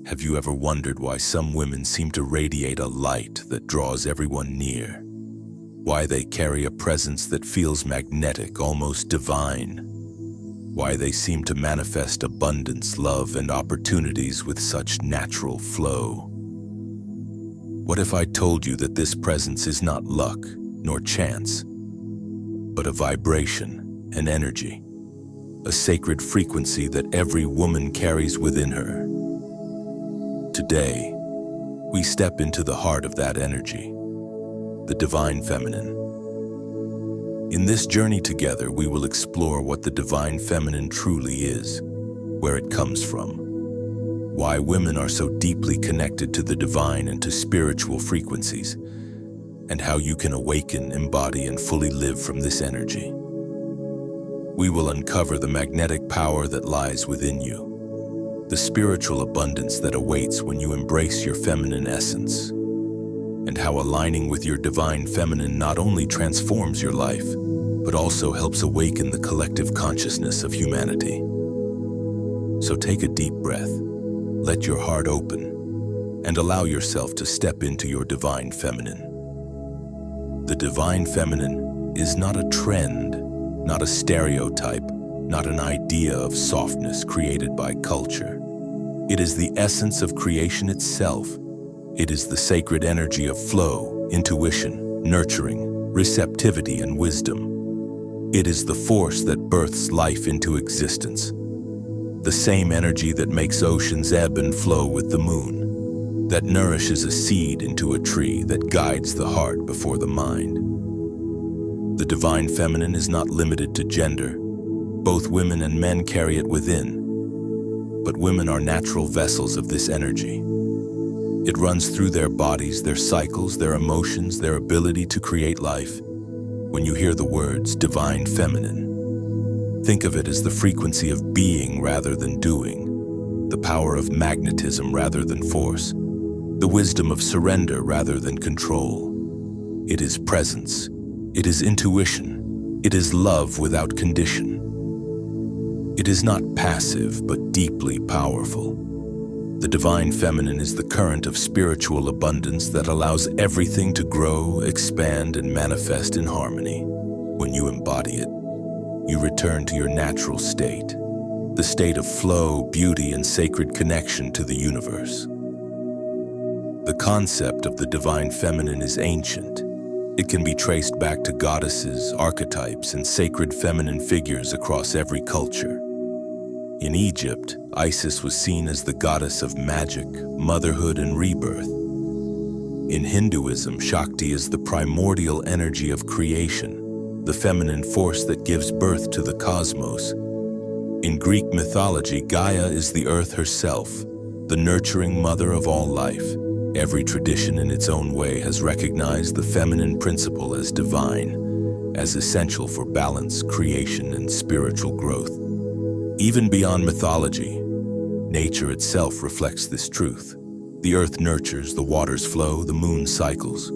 Have you ever wondered why some women seem to radiate a light that draws everyone near? Why they carry a presence that feels magnetic, almost divine? Why they seem to manifest abundance, love, and opportunities with such natural flow? What if I told you that this presence is not luck nor chance, but a vibration, an energy, a sacred frequency that every woman carries within her? Today, we step into the heart of that energy, the divine feminine. In this journey together, we will explore what the divine feminine truly is, where it comes from, why women are so deeply connected to the divine and to spiritual frequencies, and how you can awaken, embody, and fully live from this energy. We will uncover the magnetic power that lies within you, the spiritual abundance that awaits when you embrace your feminine essence, and how aligning with your divine feminine not only transforms your life, but also helps awaken the collective consciousness of humanity. So take a deep breath, let your heart open, and allow yourself to step into your divine feminine. The divine feminine is not a trend, not a stereotype, not an idea of softness created by culture. It is the essence of creation itself. It is the sacred energy of flow, intuition, nurturing, receptivity, and wisdom. It is the force that births life into existence. The same energy that makes oceans ebb and flow with the moon, that nourishes a seed into a tree, that guides the heart before the mind. The divine feminine is not limited to gender. Both women and men carry it within. But women are natural vessels of this energy. It runs through their bodies, their cycles, their emotions, their ability to create life. When you hear the words divine feminine, think of it as the frequency of being rather than doing, the power of magnetism rather than force, the wisdom of surrender rather than control. It is presence. It is intuition. It is love without condition. It is not passive, but deeply powerful. The divine feminine is the current of spiritual abundance that allows everything to grow, expand, and manifest in harmony. When you embody it, you return to your natural state, the state of flow, beauty, and sacred connection to the universe. The concept of the divine feminine is ancient. It can be traced back to goddesses, archetypes, and sacred feminine figures across every culture. In Egypt, Isis was seen as the goddess of magic, motherhood, and rebirth. In Hinduism, Shakti is the primordial energy of creation, the feminine force that gives birth to the cosmos. In Greek mythology, Gaia is the earth herself, the nurturing mother of all life. Every tradition in its own way has recognized the feminine principle as divine, as essential for balance, creation, and spiritual growth. Even beyond mythology, nature itself reflects this truth. The earth nurtures, the waters flow, the moon cycles.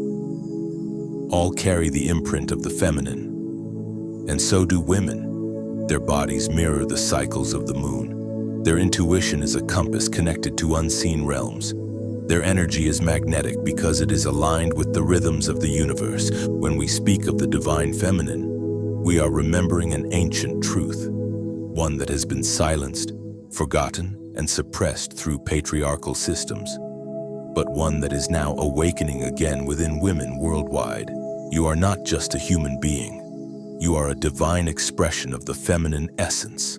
All carry the imprint of the feminine. And so do women. Their bodies mirror the cycles of the moon. Their intuition is a compass connected to unseen realms. Their energy is magnetic because it is aligned with the rhythms of the universe. When we speak of the divine feminine, we are remembering an ancient truth, one that has been silenced, forgotten, and suppressed through patriarchal systems, but one that is now awakening again within women worldwide. You are not just a human being. You are a divine expression of the feminine essence,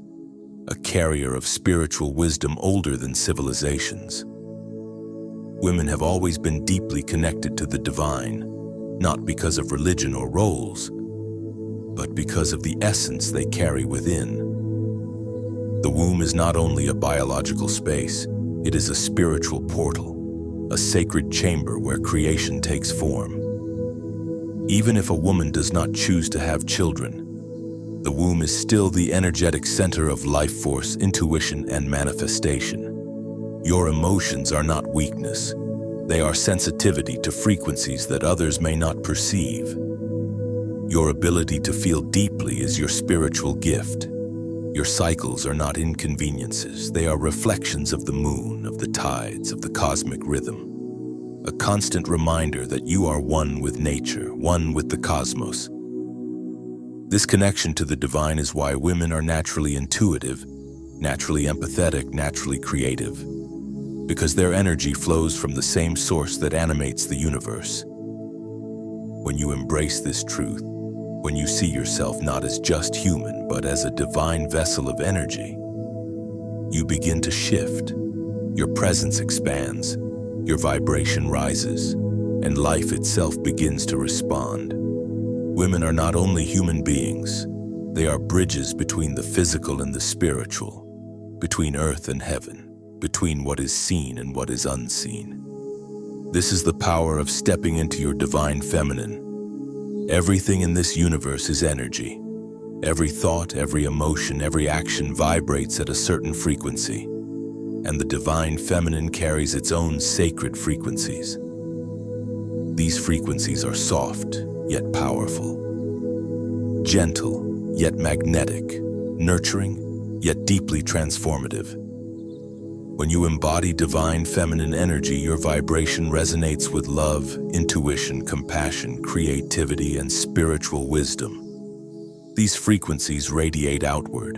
a carrier of spiritual wisdom older than civilizations. Women have always been deeply connected to the divine, not because of religion or roles, but because of the essence they carry within. The womb is not only a biological space, it is a spiritual portal, a sacred chamber where creation takes form. Even if a woman does not choose to have children, the womb is still the energetic center of life force, intuition, and manifestation. Your emotions are not weakness. They are sensitivity to frequencies that others may not perceive. Your ability to feel deeply is your spiritual gift. Your cycles are not inconveniences. They are reflections of the moon, of the tides, of the cosmic rhythm. A constant reminder that you are one with nature, one with the cosmos. This connection to the divine is why women are naturally intuitive, naturally empathetic, naturally creative, because their energy flows from the same source that animates the universe. When you embrace this truth, when you see yourself not as just human, but as a divine vessel of energy, you begin to shift. Your presence expands, your vibration rises, and life itself begins to respond. Women are not only human beings, they are bridges between the physical and the spiritual, between earth and heaven, between what is seen and what is unseen. This is the power of stepping into your divine feminine. Everything in this universe is energy. Every thought, every emotion, every action vibrates at a certain frequency, and the divine feminine carries its own sacred frequencies. These frequencies are soft, yet powerful, gentle, yet magnetic, nurturing, yet deeply transformative. When you embody divine feminine energy, your vibration resonates with love, intuition, compassion, creativity, and spiritual wisdom. These frequencies radiate outward,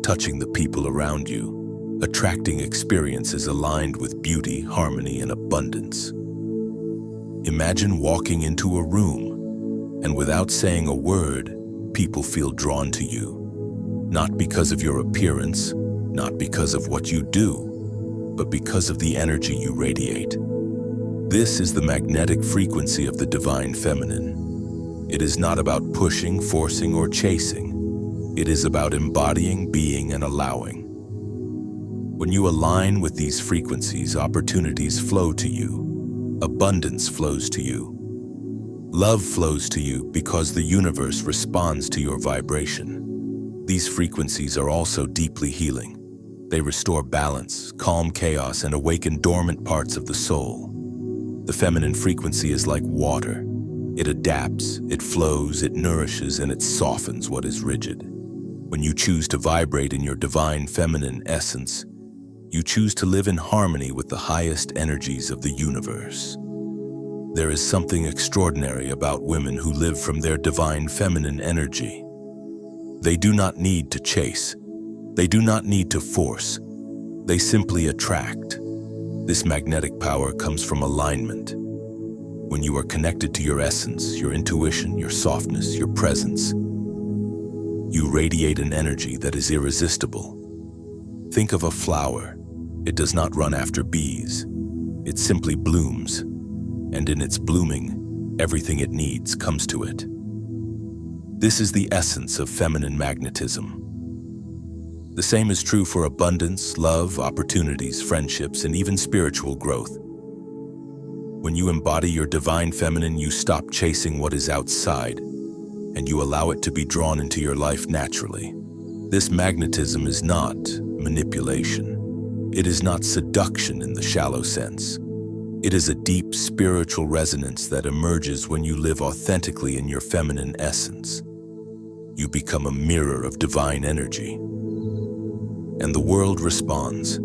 touching the people around you, attracting experiences aligned with beauty, harmony, and abundance. Imagine walking into a room, and without saying a word, people feel drawn to you. Not because of your appearance, not because of what you do, but because of the energy you radiate. This is the magnetic frequency of the divine feminine. It is not about pushing, forcing, or chasing. It is about embodying, being, and allowing. When you align with these frequencies, opportunities flow to you. Abundance flows to you. Love flows to you because the universe responds to your vibration. These frequencies are also deeply healing. They restore balance, calm chaos, and awaken dormant parts of the soul. The feminine frequency is like water. It adapts, it flows, it nourishes, and it softens what is rigid. When you choose to vibrate in your divine feminine essence, you choose to live in harmony with the highest energies of the universe. There is something extraordinary about women who live from their divine feminine energy. They do not need to chase. They do not need to force. They simply attract. This magnetic power comes from alignment. When you are connected to your essence, your intuition, your softness, your presence, you radiate an energy that is irresistible. Think of a flower. It does not run after bees. It simply blooms, and in its blooming, everything it needs comes to it. This is the essence of feminine magnetism. The same is true for abundance, love, opportunities, friendships, and even spiritual growth. When you embody your divine feminine, you stop chasing what is outside, and you allow it to be drawn into your life naturally. This magnetism is not manipulation. It is not seduction in the shallow sense. It is a deep spiritual resonance that emerges when you live authentically in your feminine essence. You become a mirror of divine energy. And the world responds.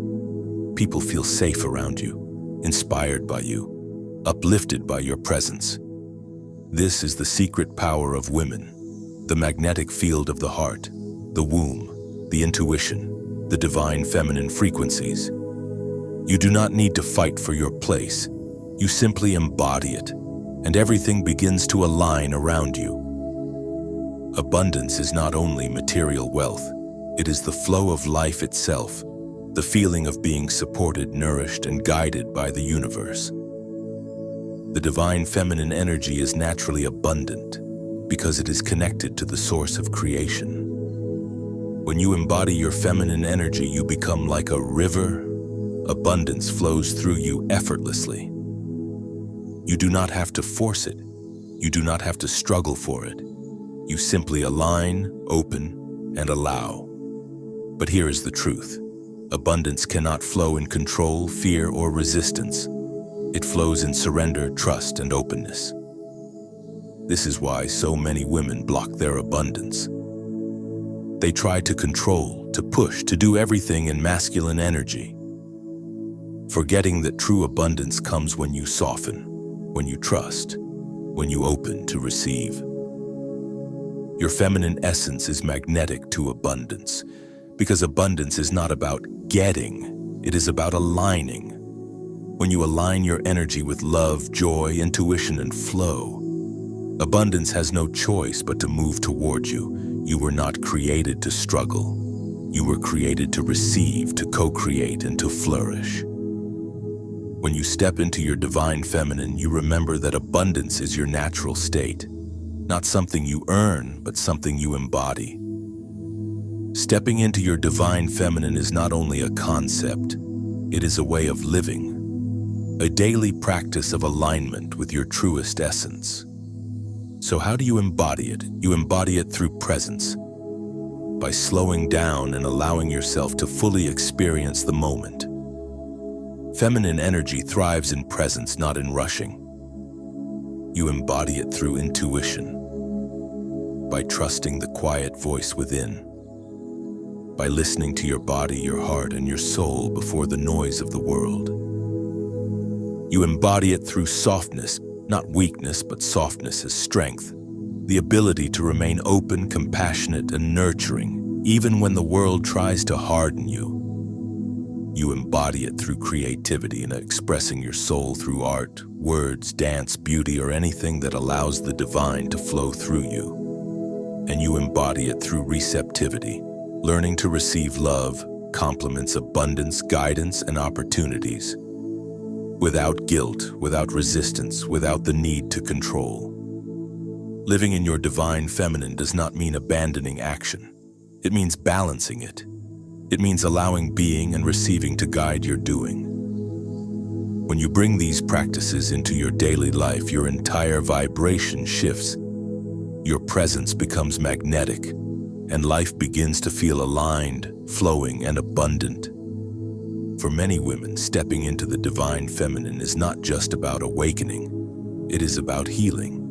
People feel safe around you, inspired by you, uplifted by your presence. This is the secret power of women, the magnetic field of the heart, the womb, the intuition, the divine feminine frequencies. You do not need to fight for your place. You simply embody it, and everything begins to align around you. Abundance is not only material wealth. It is the flow of life itself, the feeling of being supported, nourished, and guided by the universe. The divine feminine energy is naturally abundant because it is connected to the source of creation. When you embody your feminine energy, you become like a river. Abundance flows through you effortlessly. You do not have to force it. You do not have to struggle for it. You simply align, open, and allow. But here is the truth. Abundance cannot flow in control, fear, or resistance. It flows in surrender, trust, and openness. This is why so many women block their abundance. They try to control, to push, to do everything in masculine energy, forgetting that true abundance comes when you soften, when you trust, when you open to receive. Your feminine essence is magnetic to abundance, because abundance is not about getting, it is about aligning. When you align your energy with love, joy, intuition, and flow, abundance has no choice but to move toward you. You were not created to struggle. You were created to receive, to co-create, and to flourish. When you step into your divine feminine, you remember that abundance is your natural state, not something you earn, but something you embody. Stepping into your divine feminine is not only a concept, it is a way of living, a daily practice of alignment with your truest essence. So how do you embody it? You embody it through presence, by slowing down and allowing yourself to fully experience the moment. Feminine energy thrives in presence, not in rushing. You embody it through intuition, by trusting the quiet voice within, by listening to your body, your heart, and your soul before the noise of the world. You embody it through softness, not weakness, but softness as strength, the ability to remain open, compassionate, and nurturing, even when the world tries to harden you. You embody it through creativity and expressing your soul through art, words, dance, beauty, or anything that allows the divine to flow through you. And you embody it through receptivity, learning to receive love, compliments, abundance, guidance, and opportunities, without guilt, without resistance, without the need to control. Living in your divine feminine does not mean abandoning action. It means balancing it. It means allowing being and receiving to guide your doing. When you bring these practices into your daily life, your entire vibration shifts. Your presence becomes magnetic, and life begins to feel aligned, flowing, and abundant. For many women, stepping into the divine feminine is not just about awakening, it is about healing.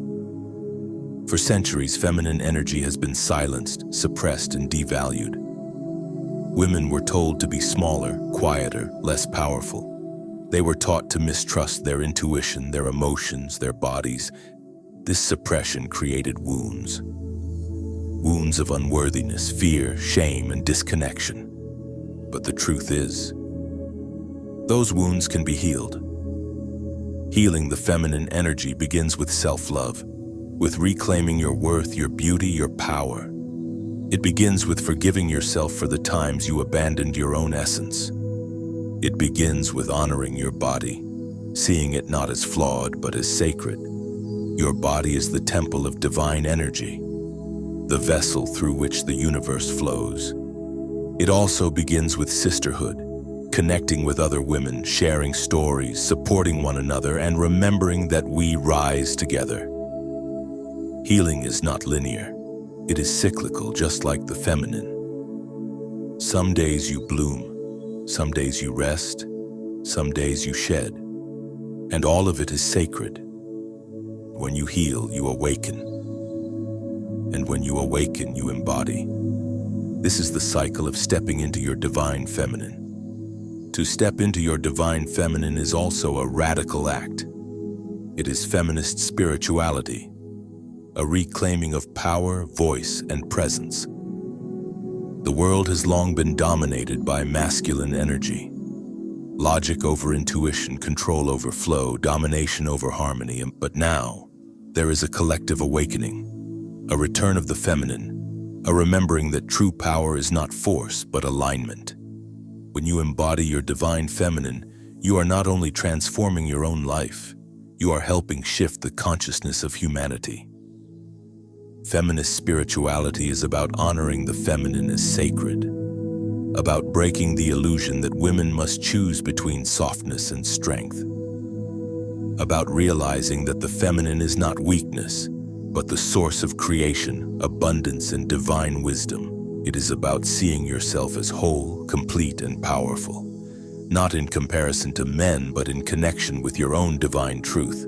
For centuries, feminine energy has been silenced, suppressed, and devalued. Women were told to be smaller, quieter, less powerful. They were taught to mistrust their intuition, their emotions, their bodies. This suppression created wounds. Wounds of unworthiness, fear, shame, and disconnection. But the truth is, those wounds can be healed. Healing the feminine energy begins with self-love, with reclaiming your worth, your beauty, your power. It begins with forgiving yourself for the times you abandoned your own essence. It begins with honoring your body, seeing it not as flawed but as sacred. Your body is the temple of divine energy, the vessel through which the universe flows. It also begins with sisterhood, connecting with other women, sharing stories, supporting one another, and remembering that we rise together. Healing is not linear. It is cyclical, just like the feminine. Some days you bloom, some days you rest, some days you shed, and all of it is sacred. When you heal, you awaken. And when you awaken, you embody. This is the cycle of stepping into your divine feminine. To step into your divine feminine is also a radical act. It is feminist spirituality, a reclaiming of power, voice, and presence. The world has long been dominated by masculine energy. Logic over intuition, control over flow, domination over harmony. But now, there is a collective awakening, a return of the feminine, a remembering that true power is not force, but alignment. When you embody your divine feminine, you are not only transforming your own life, you are helping shift the consciousness of humanity. Feminist spirituality is about honoring the feminine as sacred, about breaking the illusion that women must choose between softness and strength, about realizing that the feminine is not weakness, but the source of creation, abundance, and divine wisdom. It is about seeing yourself as whole, complete, and powerful, not in comparison to men, but in connection with your own divine truth.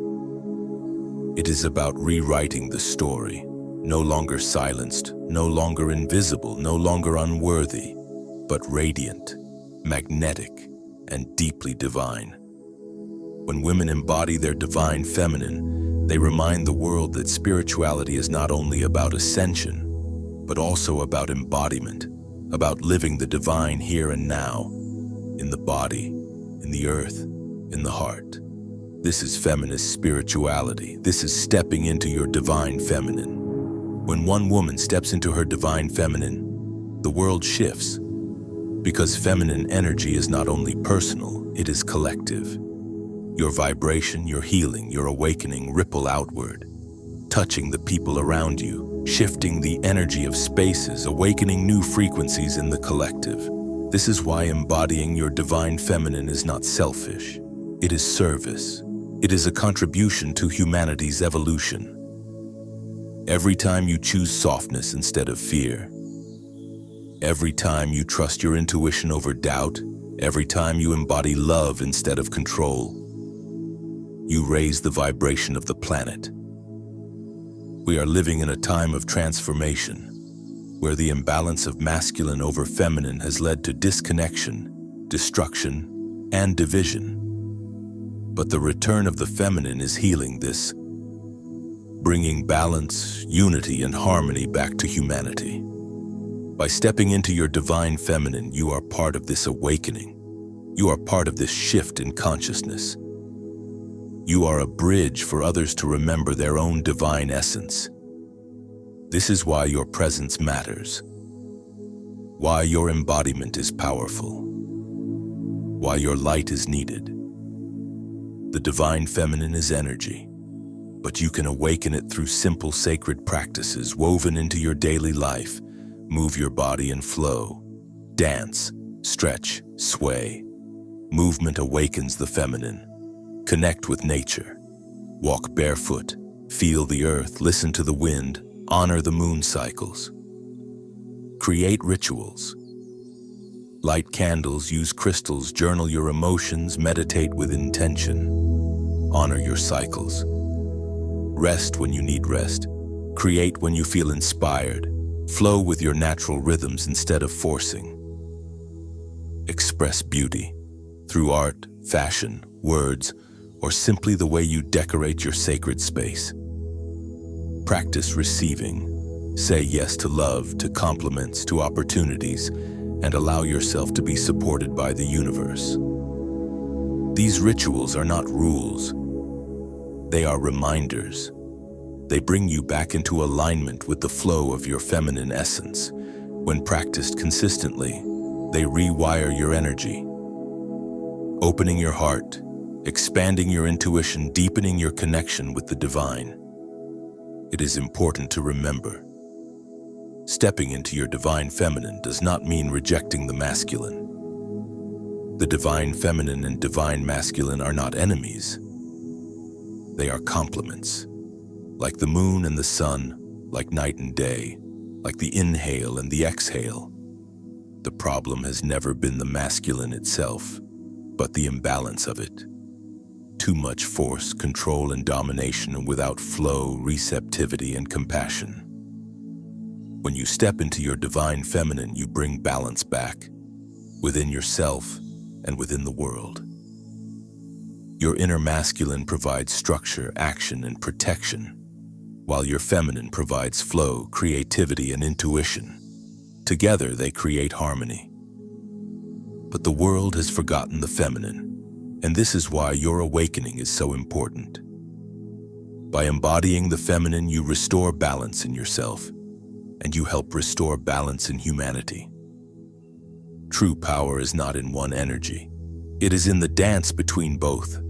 It is about rewriting the story, no longer silenced, no longer invisible, no longer unworthy, but radiant, magnetic, and deeply divine. When women embody their divine feminine, they remind the world that spirituality is not only about ascension, but also about embodiment, about living the divine here and now, in the body, in the earth, in the heart. This is feminist spirituality. This is stepping into your divine feminine. When one woman steps into her divine feminine, the world shifts, because feminine energy is not only personal, it is collective. Your vibration, your healing, your awakening ripple outward, touching the people around you, shifting the energy of spaces, awakening new frequencies in the collective. This is why embodying your divine feminine is not selfish. It is service. It is a contribution to humanity's evolution. Every time you choose softness instead of fear, every time you trust your intuition over doubt, every time you embody love instead of control, you raise the vibration of the planet. We are living in a time of transformation, where the imbalance of masculine over feminine has led to disconnection, destruction, and division. But the return of the feminine is healing this, bringing balance, unity, and harmony back to humanity. By stepping into your divine feminine, you are part of this awakening. You are part of this shift in consciousness. You are a bridge for others to remember their own divine essence. This is why your presence matters, why your embodiment is powerful, why your light is needed. The divine feminine is energy, but you can awaken it through simple sacred practices woven into your daily life. Move your body and flow. Dance, stretch, sway. Movement awakens the feminine. Connect with nature. Walk barefoot. Feel the earth. Listen to the wind. Honor the moon cycles. Create rituals. Light candles, use crystals, journal your emotions, meditate with intention. Honor your cycles. Rest when you need rest. Create when you feel inspired. Flow with your natural rhythms instead of forcing. Express beauty through art, fashion, words, or simply the way you decorate your sacred space. Practice receiving. Say yes to love, to compliments, to opportunities, and allow yourself to be supported by the universe. These rituals are not rules. They are reminders. They bring you back into alignment with the flow of your feminine essence. When practiced consistently, they rewire your energy, opening your heart, expanding your intuition, deepening your connection with the divine. It is important to remember, stepping into your divine feminine does not mean rejecting the masculine. The divine feminine and divine masculine are not enemies. They are complements. Like the moon and the sun, like night and day, like the inhale and the exhale. The problem has never been the masculine itself, but the imbalance of it. Too much force, control, and domination, and without flow, receptivity, and compassion. When you step into your divine feminine, you bring balance back, within yourself and within the world. Your inner masculine provides structure, action, and protection, while your feminine provides flow, creativity, and intuition. Together, they create harmony. But the world has forgotten the feminine, and this is why your awakening is so important. By embodying the feminine, you restore balance in yourself, and you help restore balance in humanity. True power is not in one energy. It is in the dance between both.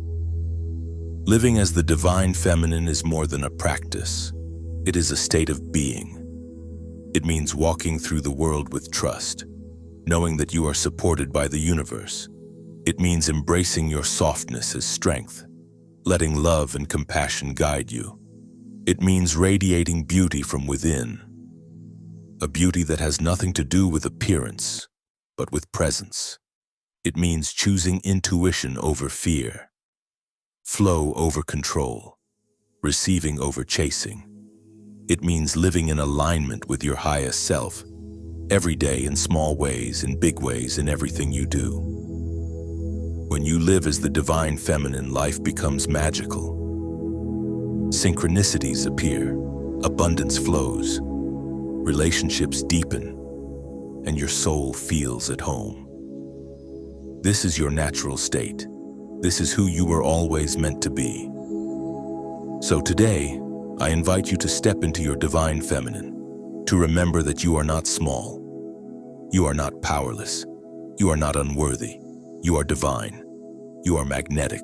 Living as the divine feminine is more than a practice. It is a state of being. It means walking through the world with trust, knowing that you are supported by the universe. It means embracing your softness as strength, letting love and compassion guide you. It means radiating beauty from within, a beauty that has nothing to do with appearance, but with presence. It means choosing intuition over fear, flow over control, receiving over chasing. It means living in alignment with your highest self, every day in small ways, in big ways, in everything you do. When you live as the divine feminine, life becomes magical. Synchronicities appear, abundance flows, relationships deepen, and your soul feels at home. This is your natural state. This is who you were always meant to be. So today, I invite you to step into your divine feminine, to remember that you are not small. You are not powerless. You are not unworthy. You are divine. You are magnetic.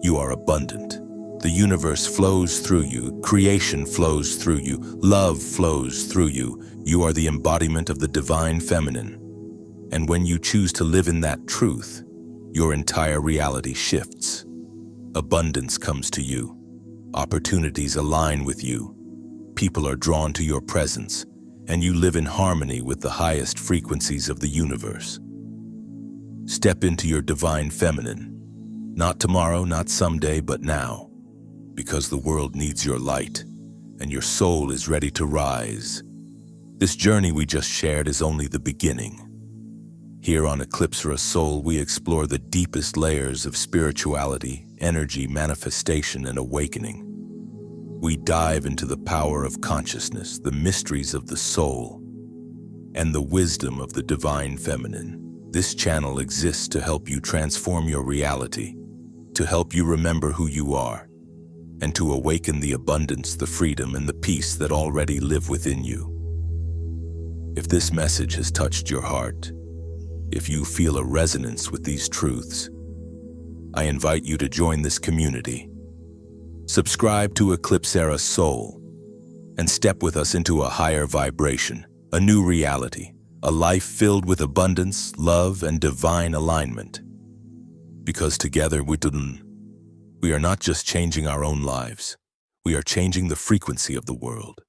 You are abundant. The universe flows through you. Creation flows through you. Love flows through you. You are the embodiment of the divine feminine. And when you choose to live in that truth, your entire reality shifts. Abundance comes to you. Opportunities align with you. People are drawn to your presence, and you live in harmony with the highest frequencies of the universe. Step into your divine feminine. Not tomorrow, not someday, but now. Because the world needs your light, and your soul is ready to rise. This journey we just shared is only the beginning. Here on Eclipsera Soul, we explore the deepest layers of spirituality, energy, manifestation, and awakening. We dive into the power of consciousness, the mysteries of the soul, and the wisdom of the divine feminine. This channel exists to help you transform your reality, to help you remember who you are, and to awaken the abundance, the freedom, and the peace that already live within you. If this message has touched your heart, if you feel a resonance with these truths, I invite you to join this community. Subscribe to Eclipsera Soul and step with us into a higher vibration, a new reality, a life filled with abundance, love, and divine alignment. Because together we are not just changing our own lives, we are changing the frequency of the world.